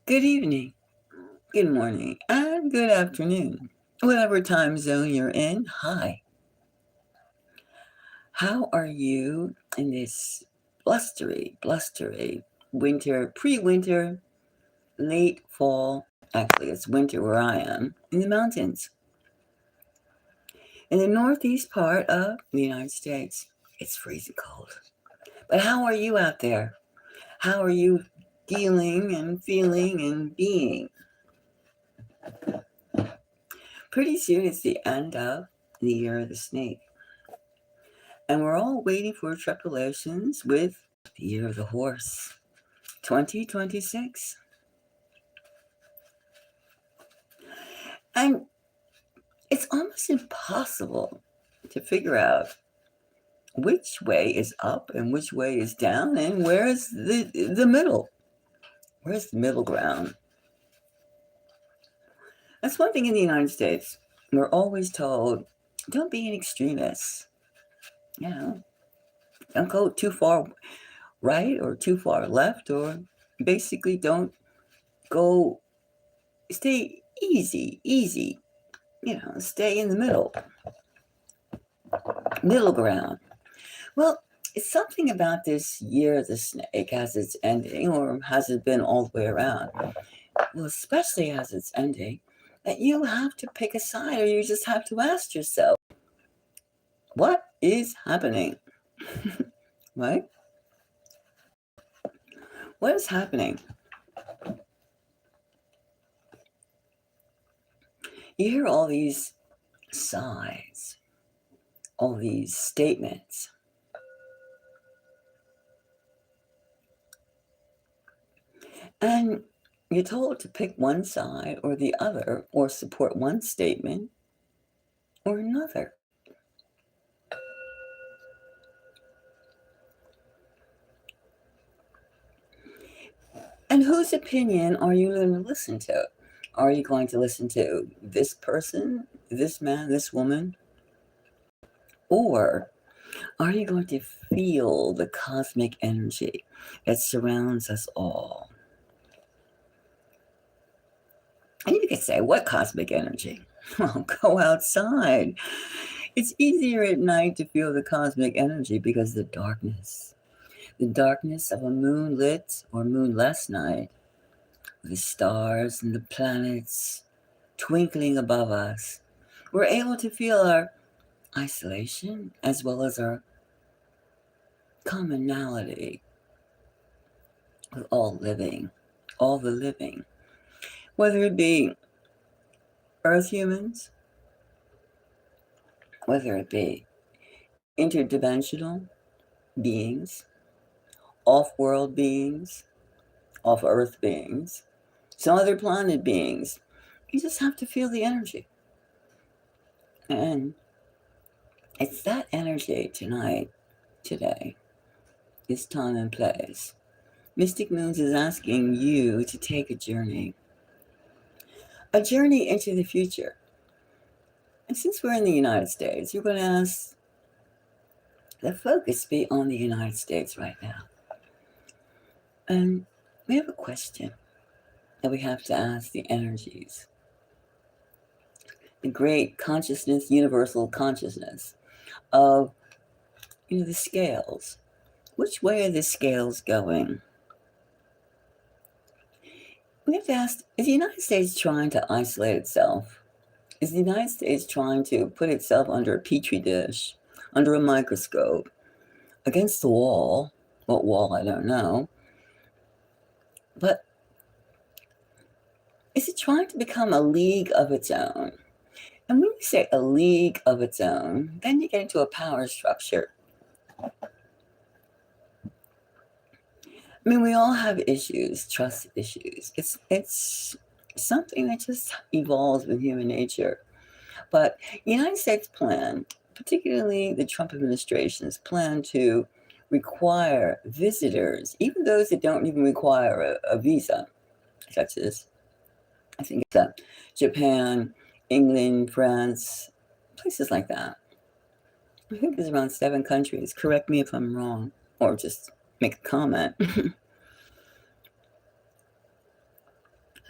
Good evening, good morning, and good afternoon. Whatever time zone you're in, hi. How are you in this blustery winter, pre-winter, late fall? Actually, it's winter where I am, in the mountains. In the northeast part of the United States, it's freezing cold. But how are you out there? How are you feeling and feeling and being? Pretty soon it's the end of the year of the snake. And we're all waiting for tribulations with the year of the horse, 2026. And it's almost impossible to figure out which way is up and which way is down and where is the middle. Where's the middle ground? That's one thing in the United States. We're always told, don't be an extremist. You know, don't go too far right or too far left, or basically don't go, stay easy, stay in the middle ground. Well, it's something about this year of the snake as it's ending, or has it been all the way around? Well, especially as it's ending, that you have to pick a side, or you just have to ask yourself, what is happening? Right? What is happening? You hear all these sides, all these statements. And you're told to pick one side or the other, or support one statement or another. And whose opinion are you going to listen to? Are you going to listen to this person, this man, this woman? Or are you going to feel the cosmic energy that surrounds us all? And you could say, what cosmic energy? Well, go outside. It's easier at night to feel the cosmic energy because the darkness of a moonlit or moonless night, the stars and the planets twinkling above us. We're able to feel our isolation as well as our commonality with all the living, whether it be earth humans, whether it be interdimensional beings, off-world beings, off-earth beings, some other planet beings. You just have to feel the energy. And it's that energy today, this time and place. Mystic Moons is asking you to take a journey into the future. And since we're in the United States, you're going to ask the focus be on the United States right now. And we have a question that we have to ask the energies, the great consciousness, universal consciousness of the scales. Which way are the scales going? We have to ask, is the United States trying to isolate itself? Is the United States trying to put itself under a petri dish, under a microscope, against the wall? What wall, I don't know. But is it trying to become a league of its own? And when you say a league of its own, then you get into a power structure. I mean, we all have issues, trust issues. It's something that just evolves with human nature. But the United States plan, particularly the Trump administration's plan to require visitors, even those that don't even require a visa, such as, I think it's Japan, England, France, places like that. I think there's around 7 countries. Correct me if I'm wrong, or just make a comment.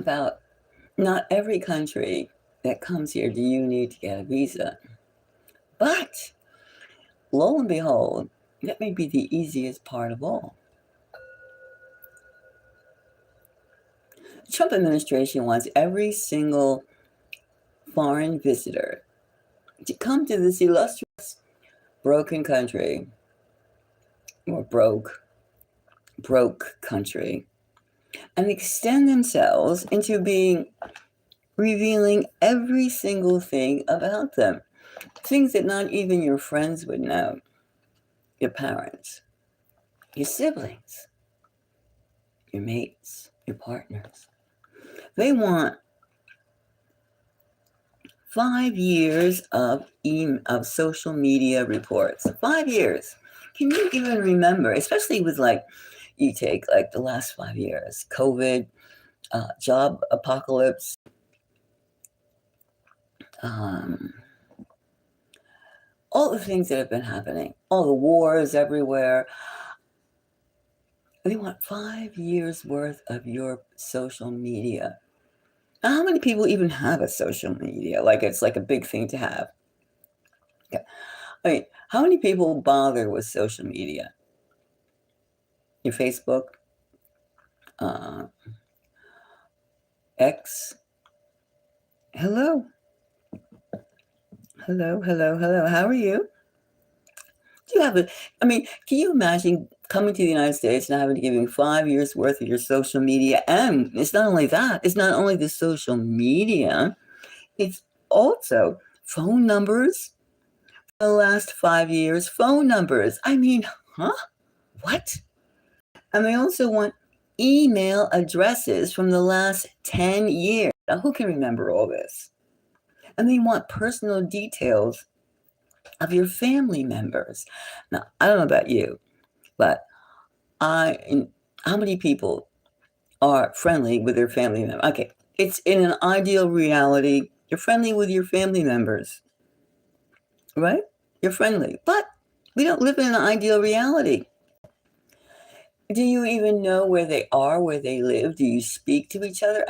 about not every country that comes here do you need to get a visa. But lo and behold, that may be the easiest part of all. The Trump administration wants every single foreign visitor to come to this illustrious broken country, or broke country, and extend themselves into revealing every single thing about them. Things that not even your friends would know, your parents, your siblings, your mates, your partners. They want 5 years of social media reports. 5 years. Can you even remember, especially with you take the last 5 years, COVID, job apocalypse, all the things that have been happening, all the wars everywhere. They want 5 years worth of your social media. Now, how many people even have a social media? It's like a big thing to have. Okay. I mean, how many people bother with social media? Your Facebook, X. Hello. Hello. How are you? Do you have can you imagine coming to the United States and having to give you 5 years worth of your social media? And it's not only that, it's not only the social media, it's also phone numbers for the last 5 years, phone numbers. What? And they also want email addresses from the last 10 years. Now, who can remember all this? And they want personal details of your family members. Now, I don't know about you, but how many people are friendly with their family members? Okay, it's in an ideal reality. You're friendly with your family members, right? You're friendly, but we don't live in an ideal reality. Do you even know where they are, where they live? Do you speak to each other?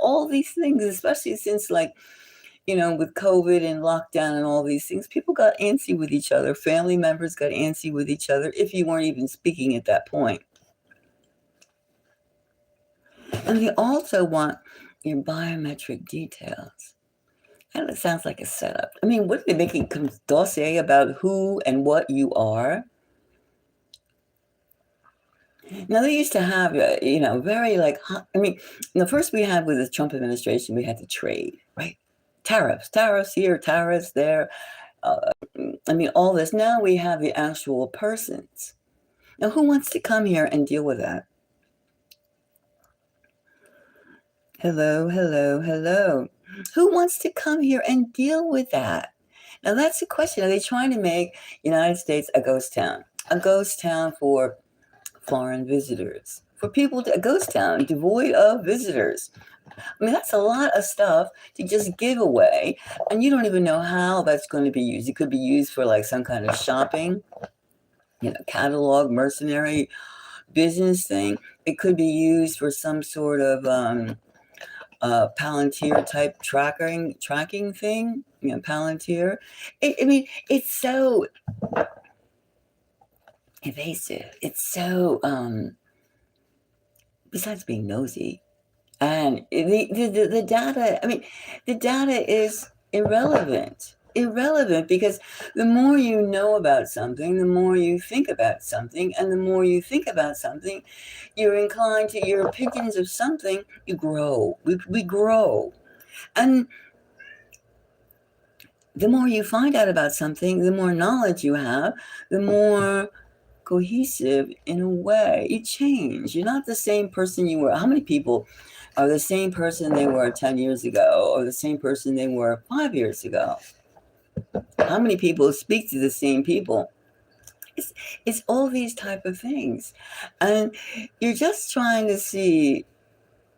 All these things, especially since with COVID and lockdown and all these things, people got antsy with each other. Family members got antsy with each other if you weren't even speaking at that point. And they also want your biometric details. And it sounds like a setup. What are they making a dossier about who and what you are? Now, they used to have, very first we had with the Trump administration, we had the trade, right? Tariffs here, tariffs there. All this. Now we have the actual persons. Now, who wants to come here and deal with that? Hello. Who wants to come here and deal with that? Now, that's the question. Are they trying to make United States a ghost town? A ghost town for foreign visitors, for a ghost town devoid of visitors. That's a lot of stuff to just give away, and you don't even know how that's going to be used. It could be used for some kind of shopping, catalog, mercenary business thing. It could be used for some sort of Palantir type tracking thing. Palantir. It's so evasive. It's so besides being nosy, and the data. The data is irrelevant because the more you know about something, the more you think about something, and the more you think about something, you're inclined to your opinions of something. You grow. We grow, and the more you find out about something, the more knowledge you have, the more cohesive in a way. You change. You're not the same person you were. How many people are the same person they were 10 years ago or the same person they were 5 years ago? How many people speak to the same people? It's all these type of things. And you're just trying to see,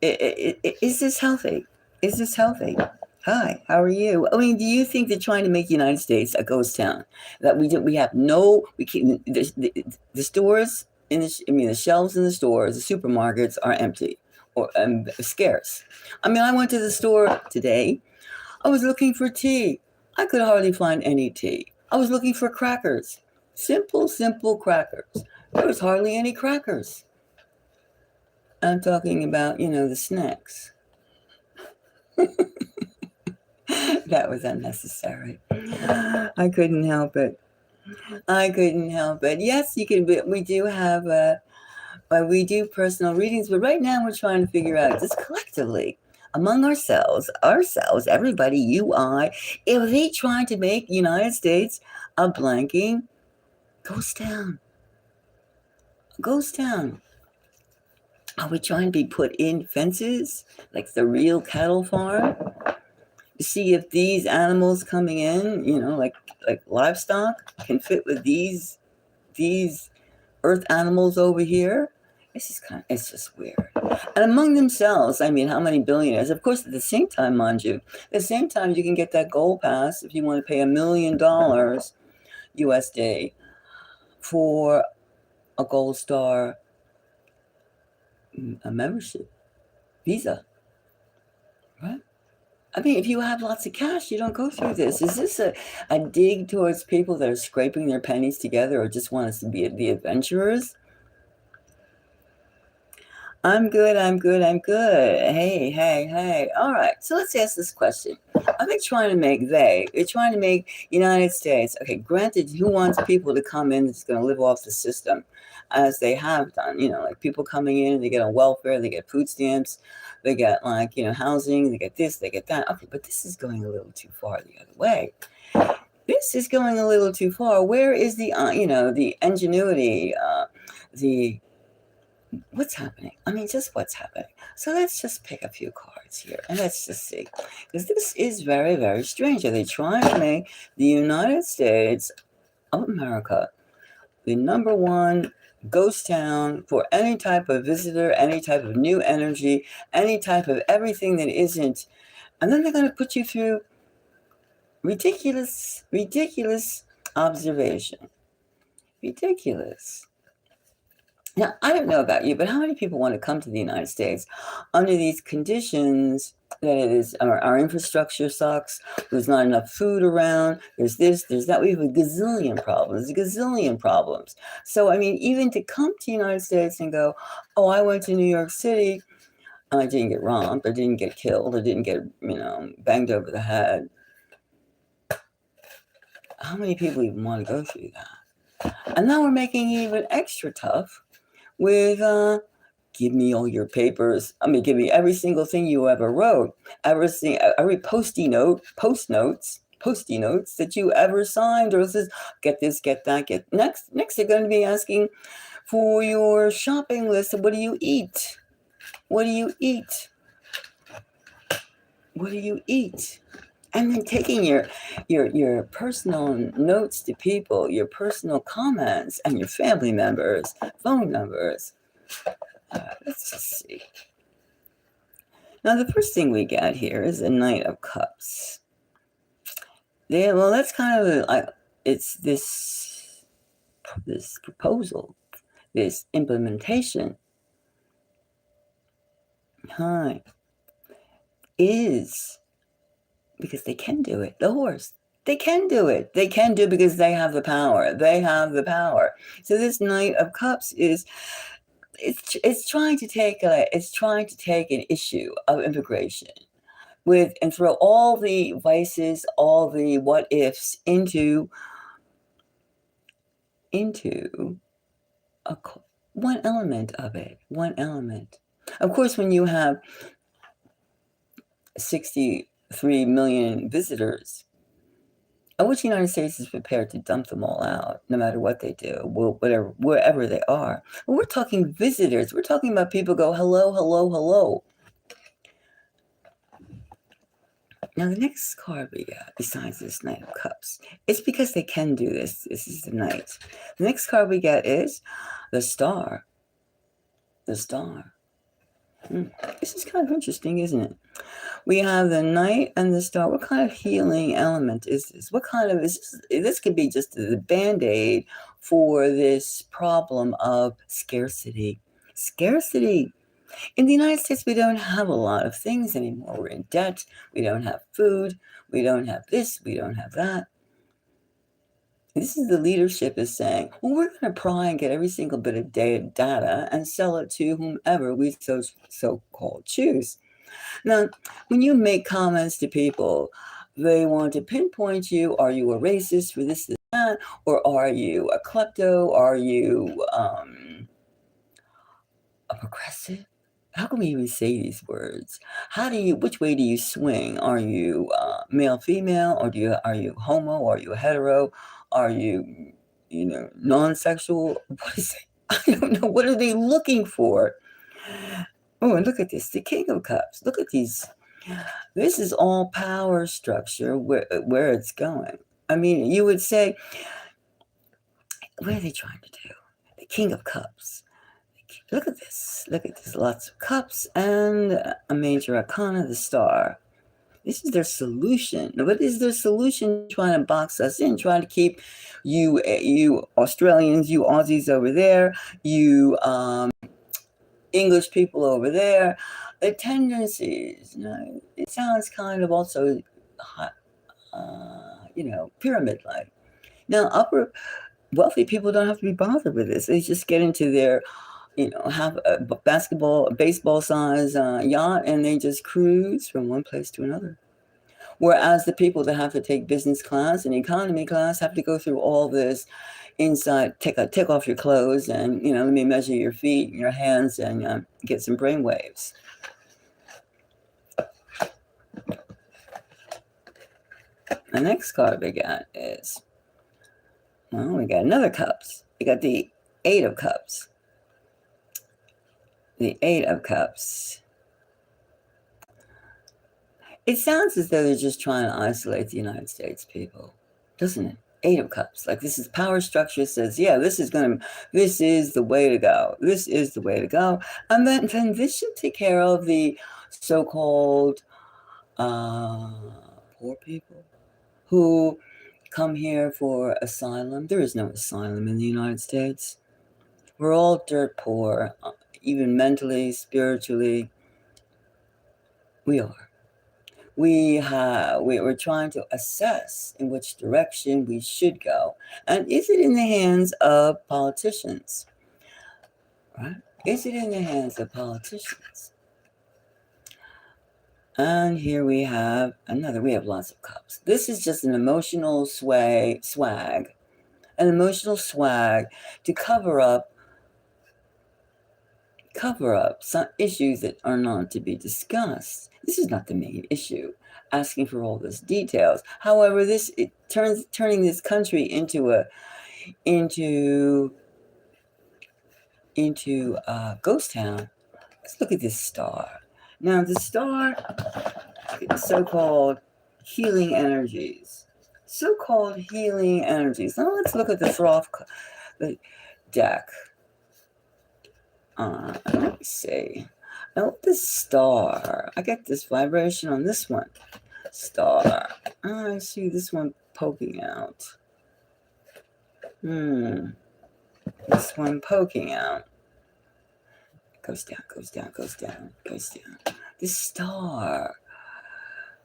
is this healthy? Is this healthy? Hi, how are you? Do you think they're trying to make the United States a ghost town? That we have the stores the shelves in the stores, the supermarkets are empty. or scarce. I mean, I went to the store today. I was looking for tea. I could hardly find any tea. I was looking for crackers. Simple crackers. There was hardly any crackers. I'm talking about, the snacks. That was unnecessary. I couldn't help it. Yes, you can. We do have, we do personal readings, but right now we're trying to figure out just collectively among ourselves, everybody, you, I, if they trying to make United States a blanking ghost town. Are we trying to be put in fences like the real cattle farm? To see if these animals coming in, like livestock, can fit with these earth animals over here. It's just weird. And among themselves, I mean, how many billionaires? Of course, at the same time, mind you, at the same time, you can get that gold pass if you want to pay $1 million USD for a gold star, a membership visa, right? I mean, if you have lots of cash, you don't go through this. Is this a dig towards people that are scraping their pennies together or just want us to be adventurers? I'm good. Hey. All right. So let's ask this question. Are they trying to make they're trying to make United States, okay, granted, who wants people to come in that's going to live off the system as they have done, like people coming in, they get on welfare, they get food stamps, they get housing, they get this, they get that. Okay, but this is going a little too far the other way. This is going a little too far. Where is the, the ingenuity, what's happening? I mean, just what's happening. So let's just pick a few cards here and let's just see. Because this is very, very strange. Are they trying to make the United States of America the number one ghost town for any type of visitor, any type of new energy, any type of everything that isn't? And then they're going to put you through ridiculous observation. Ridiculous. Now, I don't know about you, but how many people want to come to the United States under these conditions that it is our infrastructure sucks, there's not enough food around, there's this, there's that. We have a gazillion problems. So, I mean, even to come to the United States and go, oh, I went to New York City, and I didn't get robbed, I didn't get killed, I didn't get, banged over the head. How many people even want to go through that? And now we're making it even extra tough with give me all your papers. I mean, give me every single thing you ever wrote, every post notes that you ever signed, or says, get this, get that, get next. They're going to be asking for your shopping list. What do you eat? And then taking your personal notes to people, your personal comments, and your family members' phone numbers. Let's just see. Now, the first thing we got here is a Knight of Cups. That's kind of it's this proposal, this implementation. Is because they can do it. The horse. They can do it. Because they have the power. So this Knight of Cups is it's trying to take an issue of immigration and throw all the vices, all the what ifs into one element of it. Of course, when you have 63 million visitors, which the United States is prepared to dump them all out, no matter what they do, wherever they are. But we're talking visitors. We're talking about people go, hello. Now, the next card we got, besides this Knight of Cups, it's because they can do this. This is the Knight. The next card we get is the Star. This is kind of interesting, isn't it? We have the Knight and the Star. What kind of healing element is this? This could be just the Band-Aid for this problem of scarcity. In the United States, we don't have a lot of things anymore. We're in debt. We don't have food. We don't have this. We don't have that. This is the leadership is saying, well, we're going to pry and get every single bit of data and sell it to whomever we so-called choose. Now, when you make comments to people, they want to pinpoint you. Are you a racist for this, that? Or are you a klepto? Are you a progressive? How can we even say these words? Which way do you swing? Are you male, female, or are you homo? Are you hetero? Are you, non-sexual? What is it? I don't know. What are they looking for? Oh, and look at this, the King of Cups. Look at these. This is all power structure where it's going. I mean, you would say, what are they trying to do? The King of Cups. Look at this. Look at this. Lots of cups and a major arcana, the star. This is their solution. What is their solution? Trying to box us in, trying to keep you Australians, you Aussies over there, you English people over there. The tendencies, it sounds kind of also, pyramid-like. Now, upper wealthy people don't have to be bothered with this. They just get into their have a baseball size yacht, and they just cruise from one place to another. Whereas the people that have to take business class and economy class have to go through all this inside, take off your clothes and, let me measure your feet and your hands and get some brain waves. The next card we got is, we got another cups. We got the 8 of Cups. The 8 of Cups. It sounds as though they're just trying to isolate the United States people, doesn't it? 8 of Cups. Like, this is power structure says, yeah, this is the way to go. This is the way to go. And then this should take care of the so-called poor people who come here for asylum. There is no asylum in the United States. We're all dirt poor, even mentally, spiritually. We are. We're trying to assess in which direction we should go. And is it in the hands of politicians? Right? Is it in the hands of politicians? And here we have we have lots of cups. This is just an emotional swag. An emotional swag to cover up some issues that are not to be discussed. This is not the main issue, asking for all these details. However, turning this country into a ghost town. Let's look at this star. Now, the star, so-called healing energies. So-called healing energies. Now, let's look at the deck. Let me see. Now, this star, I get this vibration on this one. Star. I see this one poking out. This one poking out. Goes down, goes down, goes down, goes down. This star.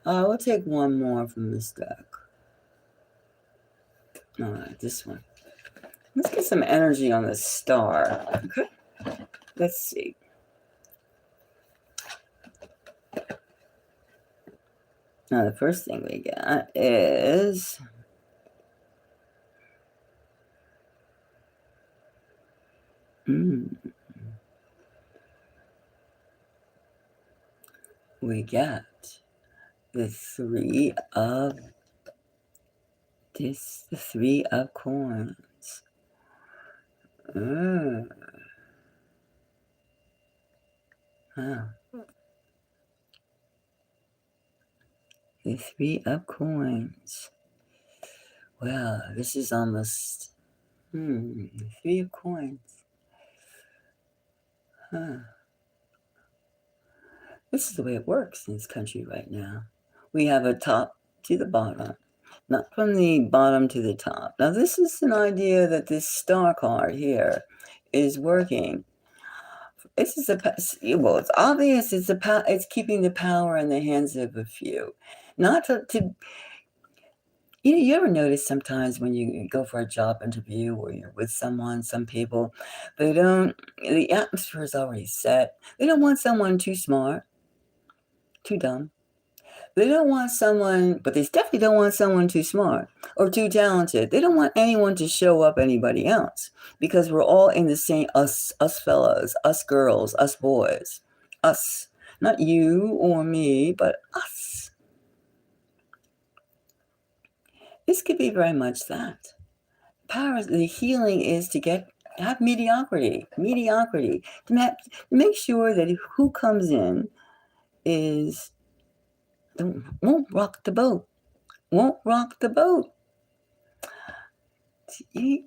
We'll take one more from this deck. All right, this one. Let's get some energy on this star. Okay. Let's see. Now, the first thing we got is we got the 3 of coins. The 3 of coins. Well, this is almost, the 3 of coins. This is the way it works in this country right now. We have a top to the bottom, not from the bottom to the top. Now, this is an idea that this star card here is working It's just well, it's obvious. It's keeping the power in the hands of a few, not to. You ever notice sometimes when you go for a job interview or you're with someone, some people, they don't. The atmosphere is already set. They don't want someone too smart, too dumb. They don't want someone, but they definitely don't want someone too smart or too talented. They don't want anyone to show up anybody else because we're all in the same us fellas, us girls, us boys, us. Not you or me, but us. This could be very much that. Power, the healing is to have mediocrity, to make sure that who comes in is won't rock the boat. You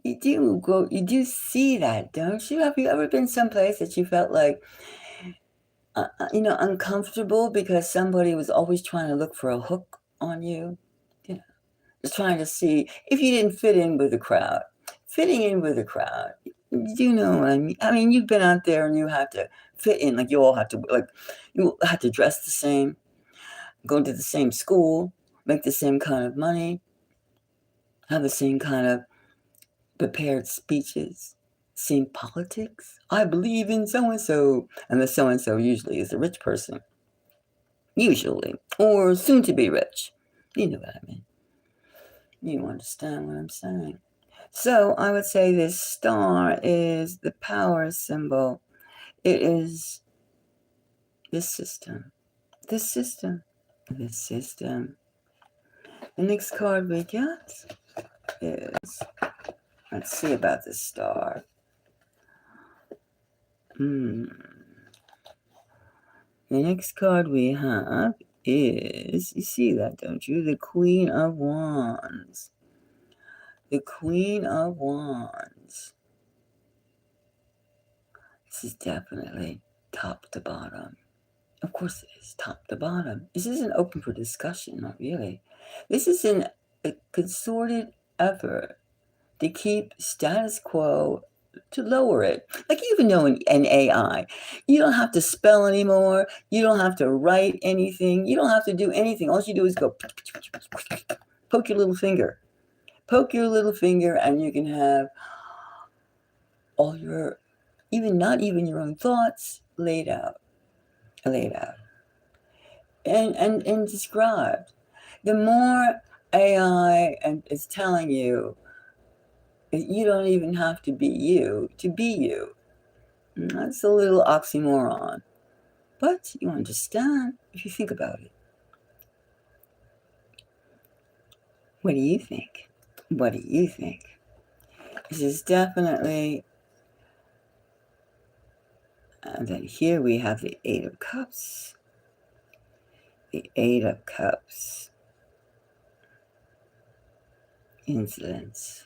do see that, don't you? Have you ever been someplace that you felt like, uncomfortable because somebody was always trying to look for a hook on you? You know, just trying to see if you didn't fit in with the crowd. Fitting in with the crowd. You know what I mean? I mean, you've been out there and you have to fit in. Like you have to dress the same, go to the same school, make the same kind of money, have the same kind of prepared speeches, same politics. I believe in so-and-so. And the so-and-so usually is a rich person. Usually. Or soon to be rich. You know what I mean. You understand what I'm saying. So I would say this star is the power symbol. It is this system. This system. This system. The next card we get is, let's see about the star. The next card we have is, you see that, don't you? The Queen of Wands. The Queen of Wands. This is definitely top to bottom. Of course it is top to bottom. This isn't open for discussion, not really. This is a concerted effort to keep status quo, to lower it. Like even though in AI, you don't have to spell anymore. You don't have to write anything. You don't have to do anything. All you do is go poke your little finger. Poke your little finger and you can have all your, not even your own thoughts laid out and described. The more AI is telling you that you don't even have to be you to be you. That's a little oxymoron. But you understand if you think about it. What do you think? What do you think? This is definitely... And then here we have the Eight of Cups. The Eight of Cups. Insolence.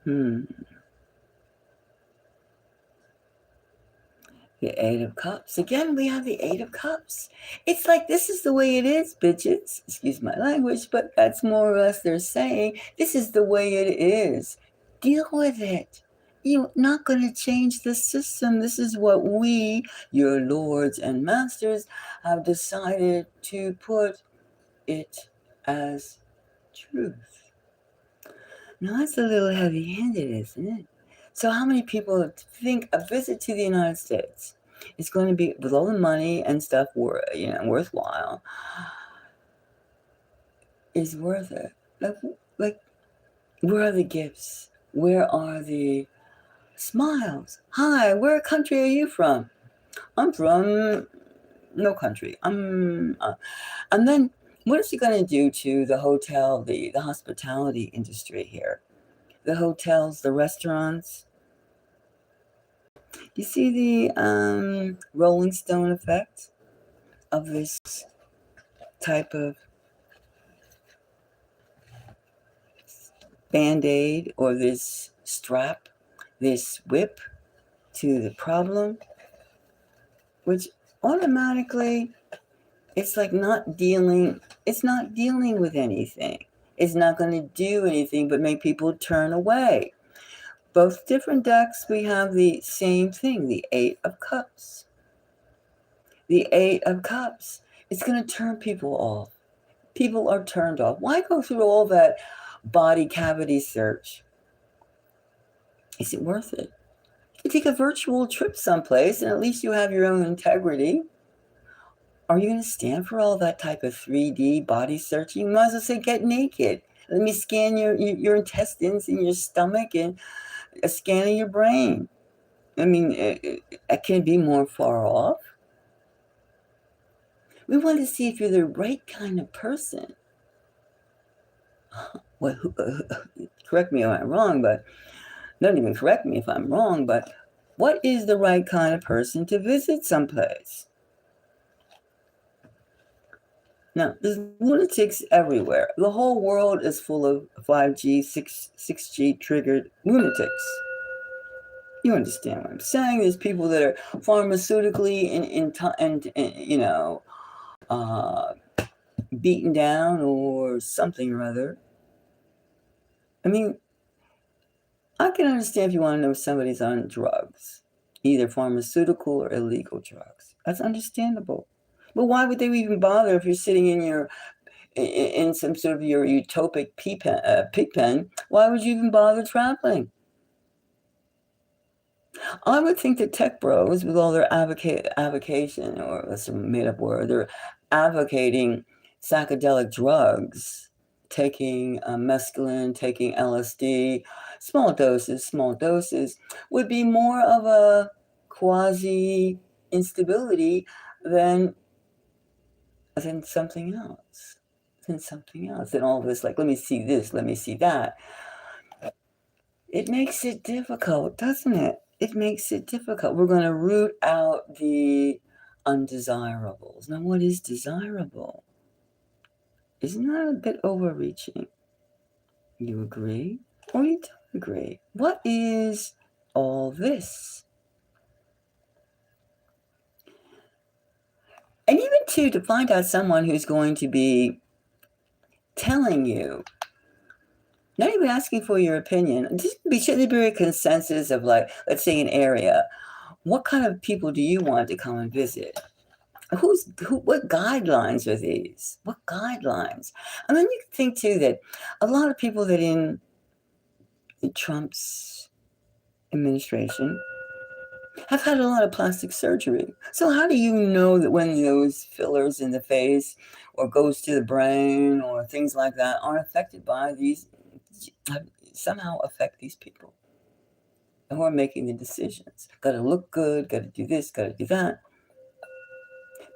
The Eight of Cups. Again, we have the Eight of Cups. It's like, this is the way it is, bitches. Excuse my language, but that's more or less they're saying. This is the way it is. Deal with it. You're not going to change the system. This is what we, your lords and masters, have decided to put it as truth. Now, that's a little heavy-handed, isn't it? So how many people think a visit to the United States is going to be, with all the money and stuff, worthwhile, is worth it? Like, where are the gifts? Where are the smiles? Hi, where country are you from? I'm from no country. And then what is it going to do to the hotel, the hospitality industry here? The hotels, the restaurants. You see the Rolling Stone effect of this type of Band-Aid or this strap, this whip to the problem, which automatically it's not dealing with anything. It's not going to do anything but make people turn away. Both different decks, we have the same thing, the Eight of Cups. The Eight of Cups. It's going to turn people off. People are turned off. Why go through all that body cavity search? Is it worth it? You take a virtual trip someplace and at least you have your own integrity. Are you going to stand for all that type of 3D body searching? You might as well say, get naked. Let me scan your intestines and your stomach and a scan of your brain. I mean, it can be more far off. We want to see if you're the right kind of person. Well, correct me if I'm wrong, but don't even correct me if I'm wrong, but what is the right kind of person to visit someplace? Now, there's lunatics everywhere. The whole world is full of 5G, 6G triggered lunatics. You understand what I'm saying? There's people that are pharmaceutically beaten down or something or other. I mean, I can understand if you want to know if somebody's on drugs, either pharmaceutical or illegal drugs. That's understandable. But why would they even bother if you're sitting in some sort of your utopic pig pen? Why would you even bother traveling? I would think that tech bros, with all their avocation, or that's a made-up word, they're advocating psychedelic drugs, taking mescaline, taking LSD, small doses, would be more of a quasi-instability than something else. Than all this, like, let me see this, let me see that. It makes it difficult, doesn't it? It makes it difficult. We're going to root out the undesirables. Now, what is desirable? Isn't that a bit overreaching? You agree or you don't agree? What is all this? And even to find out someone who's going to be telling you, not even asking for your opinion, should there be a consensus of, like, let's say an area. What kind of people do you want to come and visit? What guidelines are these? What guidelines? And then you can think too that a lot of people that in Trump's administration have had a lot of plastic surgery. So how do you know that when those fillers in the face or goes to the brain or things like that aren't affected by these, somehow affect these people who are making the decisions? Got to look good, got to do this, got to do that.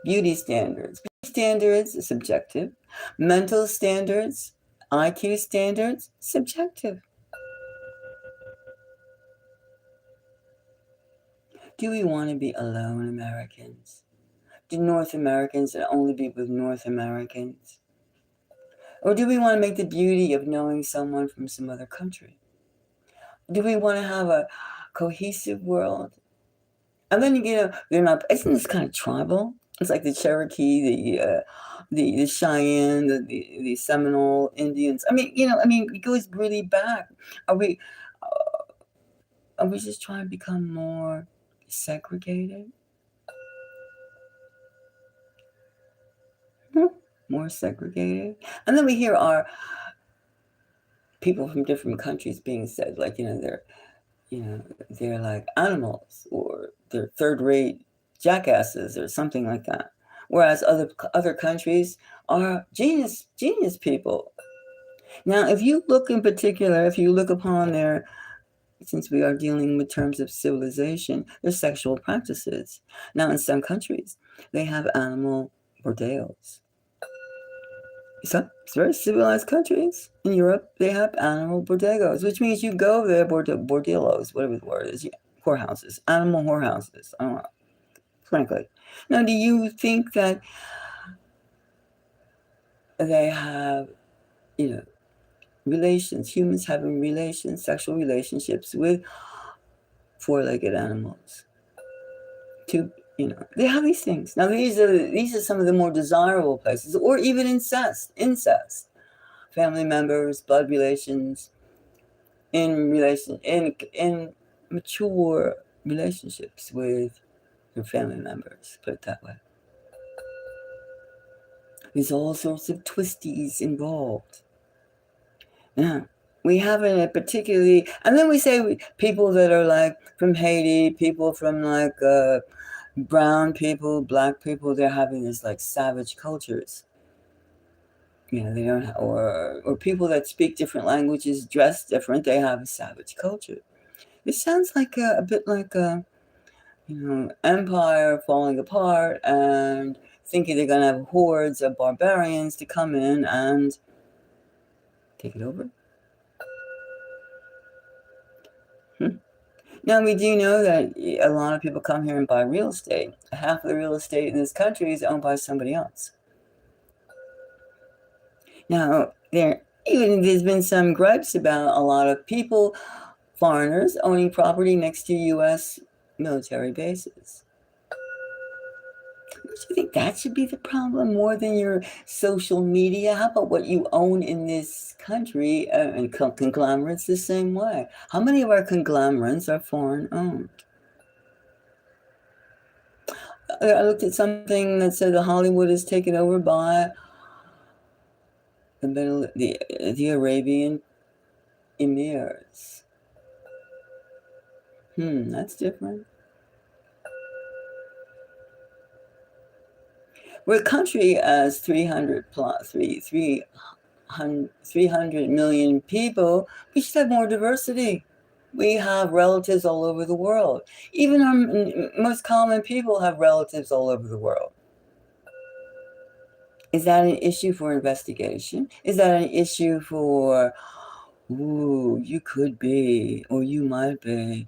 Beauty standards. Beauty standards are subjective. Mental standards, IQ standards, subjective. Do we want to be alone Americans? Do North Americans only be with North Americans? Or do we want to make the beauty of knowing someone from some other country? Do we want to have a cohesive world? And then, they're not, isn't this kind of tribal? It's like the Cherokee, the Cheyenne, the Seminole Indians. I mean, it goes really back. Are we just trying to become more segregated? More segregated? And then we hear our people from different countries being said, like, they're like animals, or they're third-rate jackasses or something like that. Whereas other countries are genius people. Now, if you look upon their, since we are dealing with terms of civilization, their sexual practices. Now, in some countries, they have animal bordellos. Some very civilized countries in Europe, they have animal bordellos, which means you go there, bordellos, whatever the word is, whorehouses, animal whorehouses. I don't know, frankly. Now, do you think that they have, humans having sexual relationships with four-legged animals? They have these things. Now, these are some of the more desirable places, or even incest, family members, blood relations, in mature relationships with your family members, put it that way. There's all sorts of twisties involved. Yeah. We haven't particularly, and then we say people that are like from Haiti, people from like brown people, black people, they're having this like savage cultures. You know, they don't, or people that speak different languages, dress different, they have a savage culture. It sounds like a bit like a, empire falling apart and thinking they're going to have hordes of barbarians to come in and take it over. Now, we do know that a lot of people come here and buy real estate. Half of the real estate in this country is owned by somebody else. Now, there's been some gripes about a lot of people, foreigners, owning property next to U.S. military bases. Don't you think that should be the problem more than your social media? How about what you own in this country? And conglomerates the same way. How many of our conglomerates are foreign owned? I looked at something that said that Hollywood is taken over by the Arabian Emirs. That's different. We're a country as 300 million people. We should have more diversity. We have relatives all over the world. Even our most common people have relatives all over the world. Is that an issue for investigation? Is that an issue for, ooh, you could be, or you might be?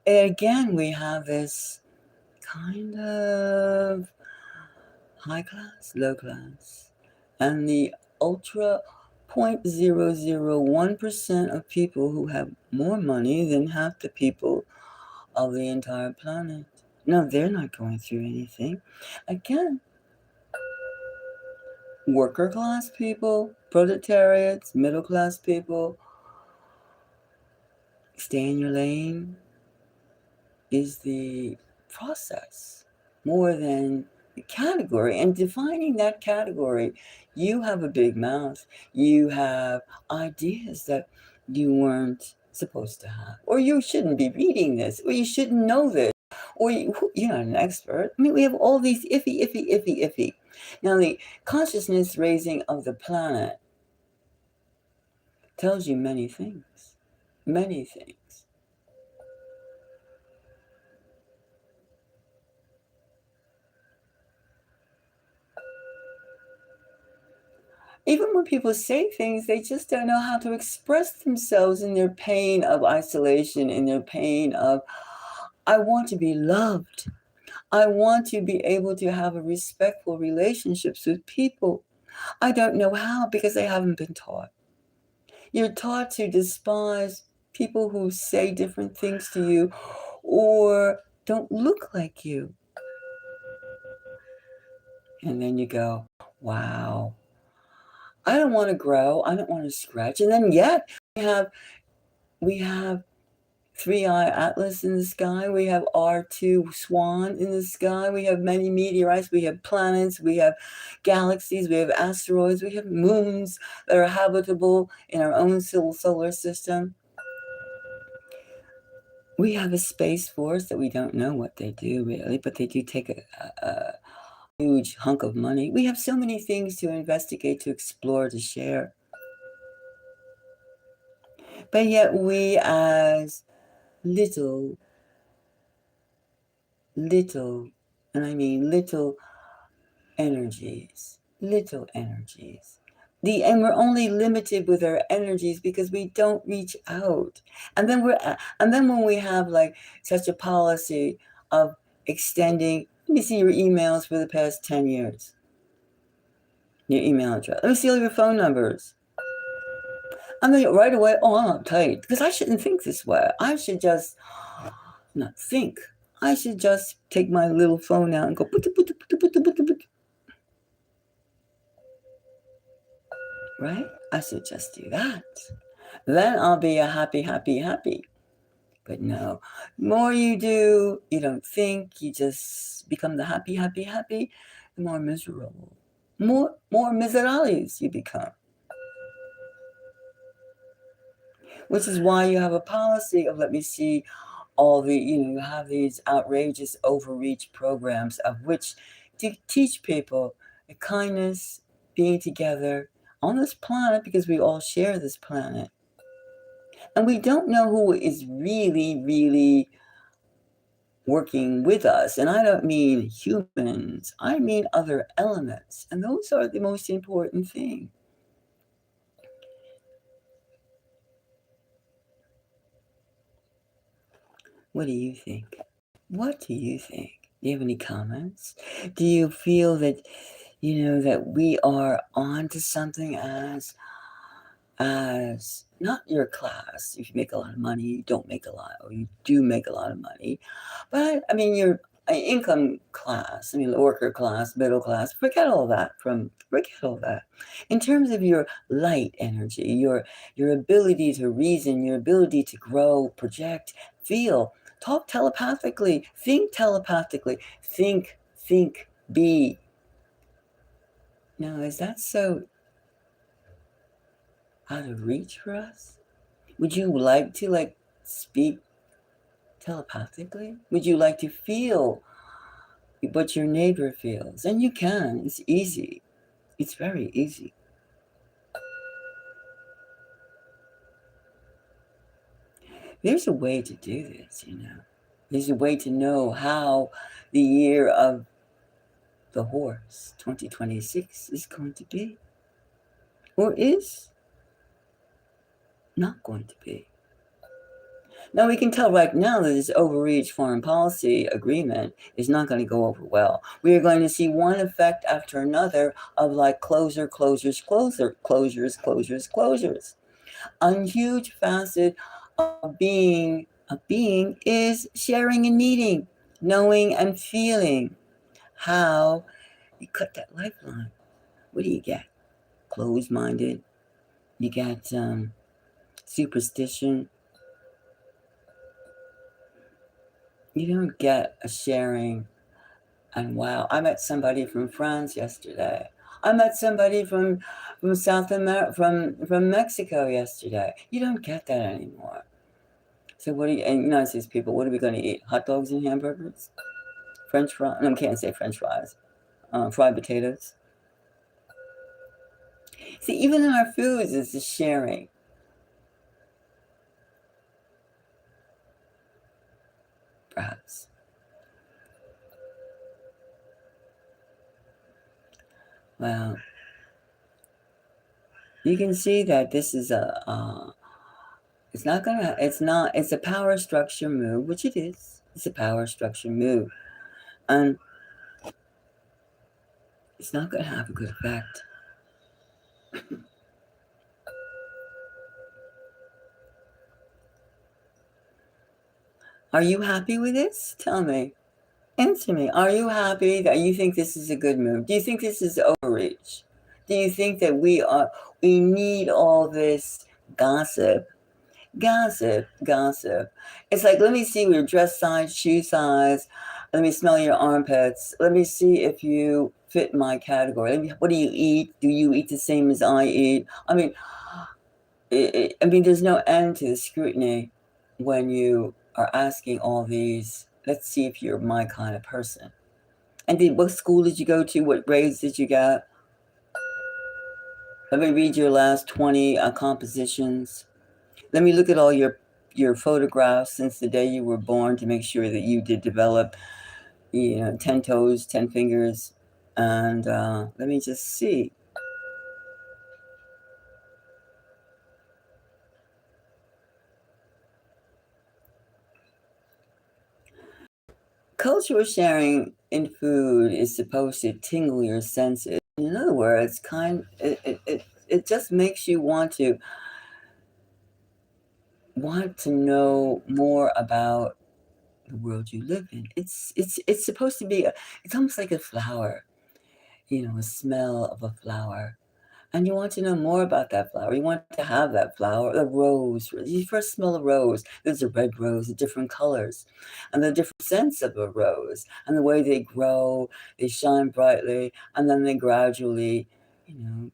And again, we have this kind of high class, low class, and the ultra 0.001% of people who have more money than half the people of the entire planet. No, they're not going through anything. Again, worker class people, proletariats, middle class people, stay in your lane is the process more than the category. And defining that category, you have a big mouth. You have ideas that you weren't supposed to have, or you shouldn't be reading this, or you shouldn't know this, or you're not an expert. I mean, we have all these iffy. Now, the consciousness raising of the planet tells you many things. Many things. Even when people say things, they just don't know how to express themselves in their pain of isolation, in their pain of, I want to be loved. I want to be able to have a respectful relationships with people. I don't know how because they haven't been taught. You're taught to despise people who say different things to you or don't look like you. And then you go, wow, I don't want to grow. I don't want to scratch. And then yet we have 3-eye Atlas in the sky. We have R2 Swan in the sky. We have many meteorites. We have planets. We have galaxies. We have asteroids. We have moons that are habitable in our own solar system. We have a space force that we don't know what they do really, but they do take a huge hunk of money. We have so many things to investigate, to explore, to share. But yet we as little, and I mean little energies. And we're only limited with our energies because we don't reach out. And then when we have like such a policy of extending, let me see your emails for the past 10 years. Your email address. Let me see all your phone numbers. I'm like right away, I'm uptight because I shouldn't think this way. I should just not think. I should just take my little phone out and go right? I should just do that. Then I'll be a happy, happy, happy. But no, the more you do, you don't think, you just become the happy, happy, happy, the more miserable. More miserables you become. Which is why you have a policy of, let me see, all the, you have these outrageous overreach programs of which to teach people the kindness, being together on this planet because we all share this planet. And we don't know who is really, really working with us. And I don't mean humans, I mean other elements. And those are the most important thing. What do you think? What do you think? Do you have any comments? Do you feel that, that we are on to something as not your class? If you make a lot of money, you don't make a lot, or you do make a lot of money. But, I mean, your income class, worker class, middle class, forget all that. In terms of your light energy, your ability to reason, your ability to grow, project, feel, talk telepathically, think telepathically, think, be. Now, is that so out of reach for us? Would you like to speak telepathically? Would you like to feel what your neighbor feels? And you can. It's easy. It's very easy. There's a way to do this, There's a way to know how the year of the horse, 2026, is going to be. Or is not going to be. Now, we can tell right now that this overreach foreign policy agreement is not going to go over well. We are going to see one effect after another of closures. A huge facet of being is sharing and meeting, knowing and feeling. How you cut that lifeline. What do you get? Closed-minded. You got superstition. You don't get a sharing. And wow, I met somebody from France yesterday. I met somebody from South America, from Mexico yesterday. You don't get that anymore. So and United States people, what are we going to eat? Hot dogs and hamburgers? French fries? No, I can't say French fries. Fried potatoes. See, even in our foods, it's the sharing. Perhaps. Well, you can see that this is it's a power structure move, which it is. It's a power structure move. And it's not going to have a good effect. Are you happy with this? Tell me. Answer me. Are you happy that you think this is a good move? Do you think this is overreach? Do you think that we need all this gossip? Gossip. It's like, let me see your dress size, shoe size. Let me smell your armpits. Let me see if you fit my category. What do you eat? Do you eat the same as I eat? There's no end to the scrutiny when you are asking all these. Let's see if you're my kind of person. And what school did you go to? What grades did you get? Let me read your last 20 compositions. Let me look at all your photographs since the day you were born to make sure that you did develop, 10 toes, 10 fingers. And let me just see. Cultural sharing in food is supposed to tingle your senses. In other words, it just makes you want to know more about the world you live in. It's supposed to be it's almost like a flower, a smell of a flower. and you want to know more about that flower. You want to have that flower, the rose. You first smell a rose. There's a red rose, the different colors, and the different scents of a rose, and the way they grow, they shine brightly, and then they gradually,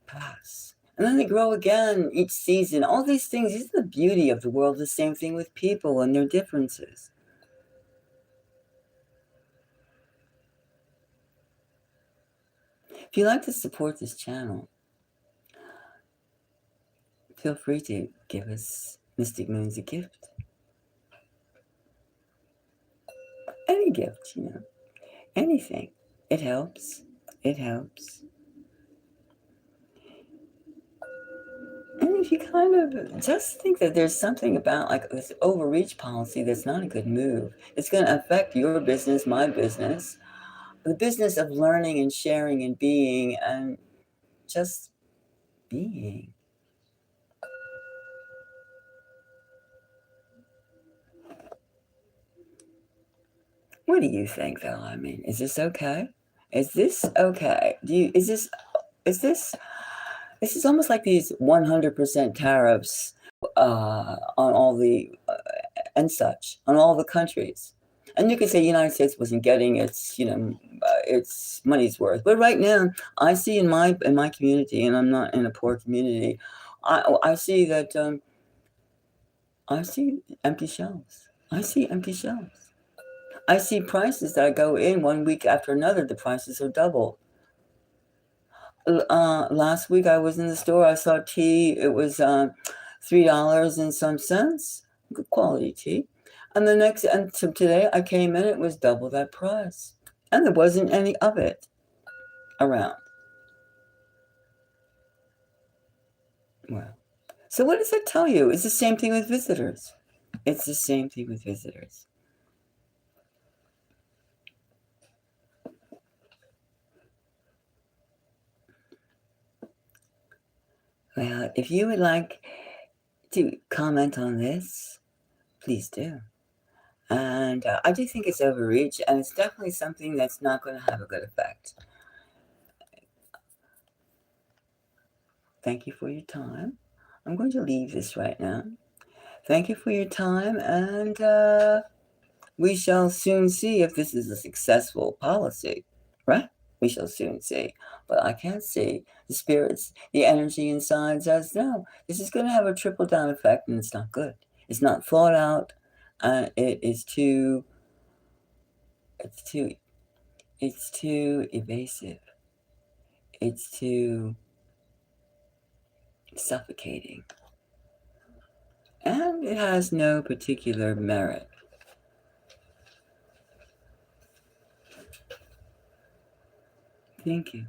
pass. And then they grow again each season. All these things, these are the beauty of the world. The same thing with people and their differences. If you'd like to support this channel, feel free to give us Mystic Moons a gift. Any gift, anything. It helps. It helps. And if you kind of just think that there's something about like this overreach policy that's not a good move, it's going to affect your business, my business, the business of learning and sharing and being and just being. What do you think, though? I mean, is this okay? Is this okay? This is almost like these 100% tariffs on all the and such on all the countries. And you could say the United States wasn't getting its money's worth. But right now, I see in my community, and I'm not in a poor community, I see that I see empty shelves. I see empty shelves. I see prices that I go in one week after another. The prices are double. Last week I was in the store. I saw tea. It was $3 and some cents. Good quality tea. And today I came in. It was double that price, and there wasn't any of it around. Well, so what does that tell you? It's the same thing with visitors. It's the same thing with visitors. Well, if you would like to comment on this, please do. And I do think it's overreach, and it's definitely something that's not going to have a good effect. Thank you for your time. I'm going to leave this right now. Thank you for your time, and we shall soon see if this is a successful policy, right? We shall soon see. But I can't see. The spirits, the energy inside says, no, this is going to have a trickle-down effect, and it's not good. It's not thought out. It's too evasive. It's too suffocating. And it has no particular merit. Thank you.